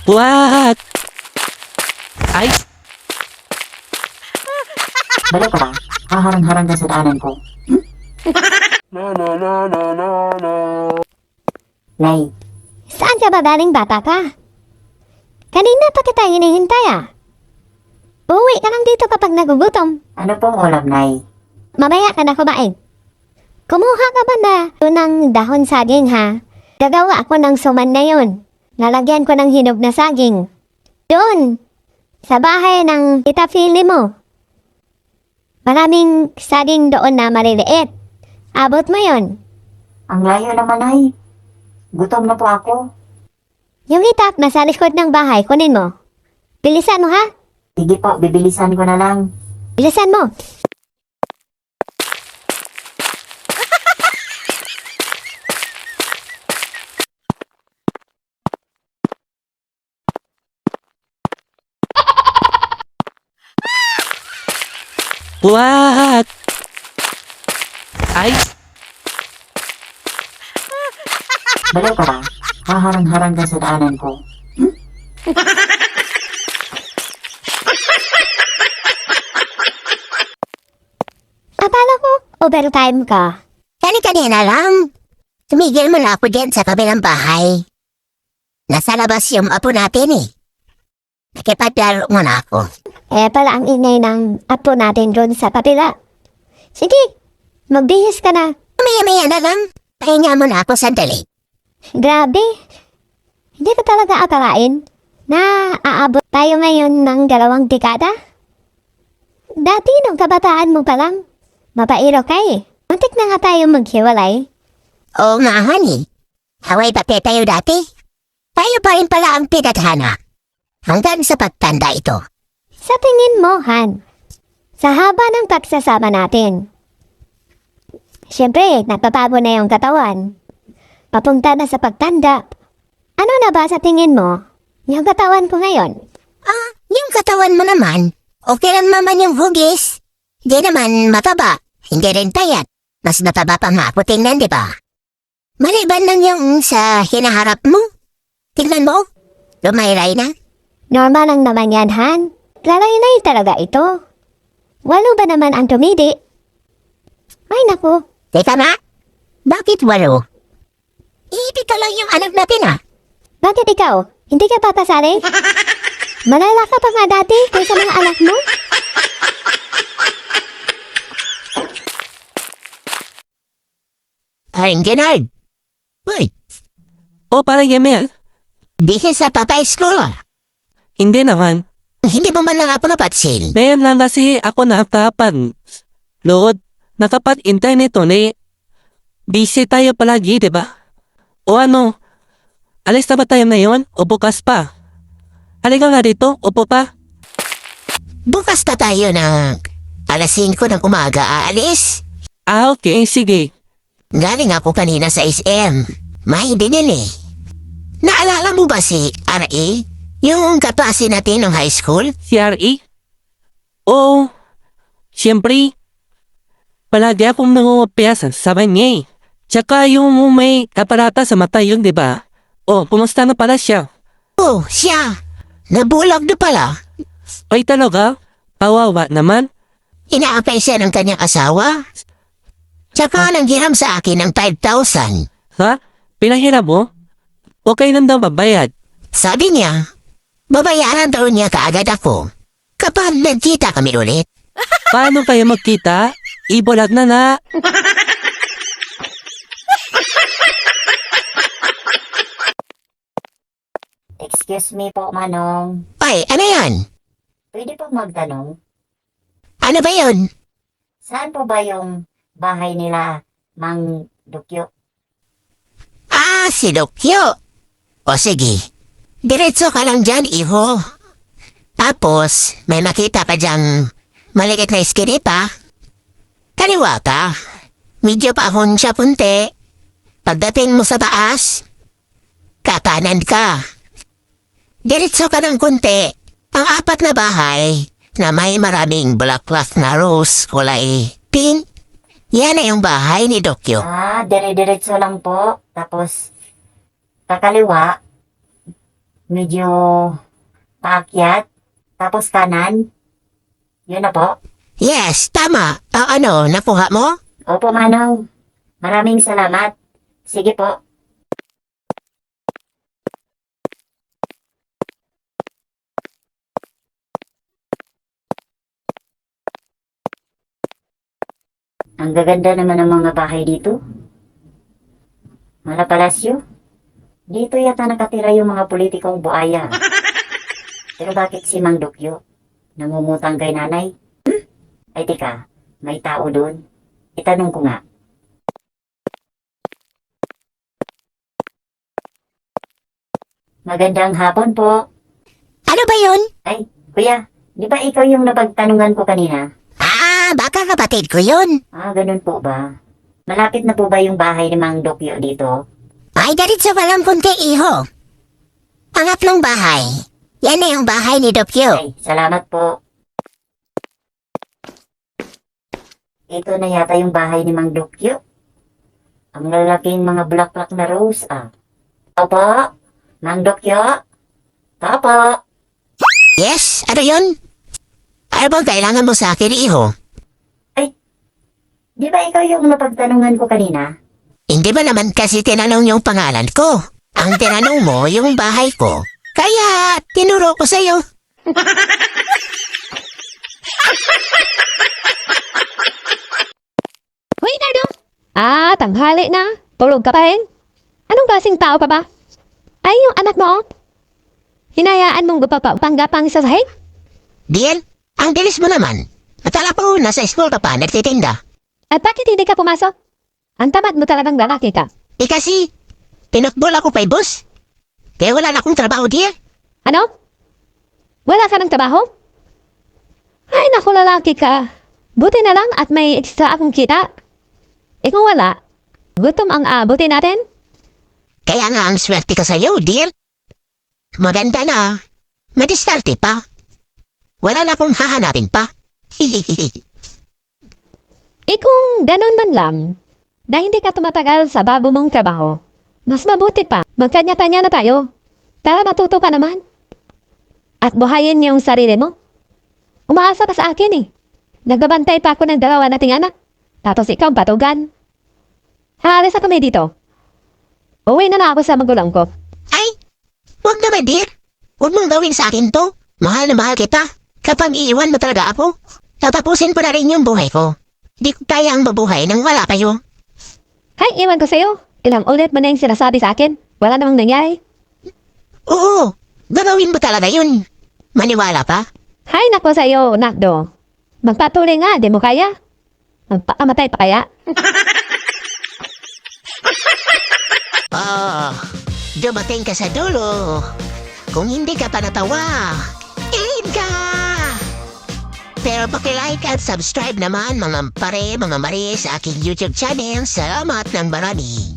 What? Ay, Balik ka. Haharang-harang ka sa daanan ko. Nay, Saan ka ba galing, bata ka? Kanina pa kita hinihintay ah. Uuwi ka lang dito kapag nagugutom. ano pong ulam, Nay? Mamaya ka na kumain. Kumuha ka ba na ng dahon saging ha? Gagawa ako ng suman na yun. Nalagyan ko ng hinog na saging. Doon, sa bahay ng tita Philly mo. Maraming saging doon na maliliit. Abot mo yun. Ang layo naman, Nay. Gutom na po ako. Yung itak na sa likod ng bahay, kunin mo. Bilisan mo ha? Sige po, bibilisan ko na lang. Bilisan mo. what? Ay, Balik ka. Haharang-harang ka sa daanan ko. Akala ko, overtime ka. Kanina lang. Tumigil mo na ako dyan sa kabilang bahay. Nasa labas yung apo natin eh. Nakipaglaro mo na ako. Pala ang ingay ng apo natin doon sa kapila. Sige, magbihis ka na. Maya-maya na lang. Pahinga mo na ako sandali. Grabe. Hindi ko talaga akalain na aabot tayo ngayon ng 2 dekada. Dati nung kabataan mo pa lang, mapairo ka eh. Muntik na nga tayo maghiwalay. Oo nga, honey. Haway pati tayo dati. Tayo pa rin pala ang pinadhana. Hanggang sa pagtanda ito. Sa tingin mo, Han, sa haba ng pagsasama natin, siyempre, nagpapago na yung katawan. Papunta na sa pagtanda. Ano na ba sa tingin mo, yung katawan ko ngayon? Yung katawan mo naman, okay lang naman yung hugis. Hindi naman mataba, hindi rin tayat. Mas mataba pa nga ako tingnan, di ba? Maliban lang yung sa hinaharap mo. Tingnan mo, lumayray na. Normal lang naman yan, Han. Lalay-lay talaga ito. 8 ba naman ang tumidi? Ay naku, Teka nga, bakit 8? Ibig ka lang yung anak natin ah. bakit ikaw? Hindi ka papasali? Malala ka pa nga dati kaysa mga anak mo? Ay, Gennard. Uy, oh parang Yamel. busy sa Papa School ah. Hindi naman. Hindi mo man lang ako napatsil. Ngayon lang kasi ako nakapan. Lord, nakapat internet ni. Busy tayo palagi, di ba? O ano? Alis na ba tayo ngayon o bukas pa? Halika nga dito, upo pa. Bukas pa tayo ng alas 5 ng umaga aalis. Ah, okay, sige. Galing ako kanina sa SM. May binili. Naalala mo ba si R.A.? Yung kaklase natin ng high school? CRE? Oo. Siyempre, palagi akong nangungapiyasan sa kanya eh. Tsaka yung may kaparata sa mata yun, di ba? Oh, kumusta na pala siya? Oh, siya. Nabulag na pala. Ay talaga? Kawawa naman. Inaapay siya ng kanyang asawa. Tsaka nanghiram sa akin ng 5,000. Ha? Pinahiram mo? Okay lang daw mabayad. Sabi niya, babayaran daw niya kaagad ako. Kapag nagkita kami ulit. Paano kayo magkita? Ibulag na na. Excuse me po, Manong. Ay, ano yan? Pwede po magtanong, Ano ba yun? saan po ba yung bahay nila, Mang Dukyo? Ah, si Dokyo. O sige, diretso ka lang dyan, iho. Tapos, may makita ka dyang maliit na skinny pa. Kaliwa ka. Medyo pa akong siya punti. Pagdating mo sa taas, kakanan ka. Diretso ka ng kunti. Ang 4 na bahay na may maraming black cloth na rose kulay pink. Yan na yung bahay ni Dokyo. Ah, dire-diretso lang po. Tapos, kakaliwa, medyo paakyat, tapos kanan. Yun na po. Yes, tama. Ano, nakuha mo? Opo, Manong. Maraming salamat. Sige po. Ang gaganda naman ng mga bahay dito. Mga palasyo. Dito yata nakatira yung mga politikong buaya. Pero bakit si Mang Dokyo nangungutang kay nanay? Ay teka, may tao doon. Itanong ko nga. Magandang hapon po. Ano ba yun? Ay, kuya, di ba ikaw yung napagtanungan ko kanina? Baka kapatid ko yun. Ganun po ba? Malapit na po ba yung bahay ni Mang Dokyo dito? Ay, diretso pa lang punti, iho. Pangatlong bahay. Yan na yung bahay ni Dokyo. Ay, salamat po. Ito na yata yung bahay ni Mang Dokyo. Ang lalaking mga bulaklak na rose, Opo, Mang Dokyo? Opo. Yes, ano yun? Ano bang kailangan mo sa akin, iho? Di ba ikaw yung napagtanungan ko kanina? Hindi ba naman kasi tinanong yung pangalan ko? Ang tinanong mo yung bahay ko. Kaya, tinuro ko sa'yo. Hoy, Nardo! Tanghali na. Tulog ka pa rin? Anong klaseng tao ka ba? Ay, yung anak mo, oh. Hinayaan mong gapang-gapang sa sahig? Diel, ang bilis mo naman. Natala po, nasa school ka pa, nagtitinda. At bakit hindi ka pumasok? Ang tamad mo talagang lalaki ka. Kasi, pinutbol ako kay boss. Kaya wala na akong trabaho, dear. Ano? Wala ka ng trabaho? Ay, naku, lalaki ka. Buti na lang at may extra akong kita. Kung wala, gutom ang abutin natin. Kaya nga ang swerte ka sa'yo, dear. Maganda na. Madiskarte pa. Wala na akong hahanapin pa. Kung ganun man lang, na hindi ka tumatagal sa babo mong trabaho, mas mabuti pa, magkanya-tanya na tayo. Para matuto ka naman. At buhayin yung sarili mo. Umaasa ka sa akin eh. Nagbabantay pa ako ng 2 nating anak. Tapos ikaw batugan. Haalis na kami dito. Uwi na ako sa magulang ko. Ay, huwag naman, dear. Huwag mong gawin sa akin to. Mahal na mahal kita. Kapag iiwan mo talaga ako, tatapusin ko na rin yung buhay ko. Di ko kaya ang mabuhay nang wala kayo. Hay, iwan ko sa'yo. Ilang ulit mo na yung sinasabi sa akin. Wala namang nangyari. Oo, gagawin mo talaga yun. Maniwala pa? Hay, nako sa'yo, Nakdo. Magpatuloy nga, di mo kaya. Magpakamatay pa kaya. Dumating ka sa dulo. Kung hindi ka pa natawa, end ka! Pero pakilike at subscribe naman mga pare, mga mari sa aking YouTube channel. Salamat ng marami.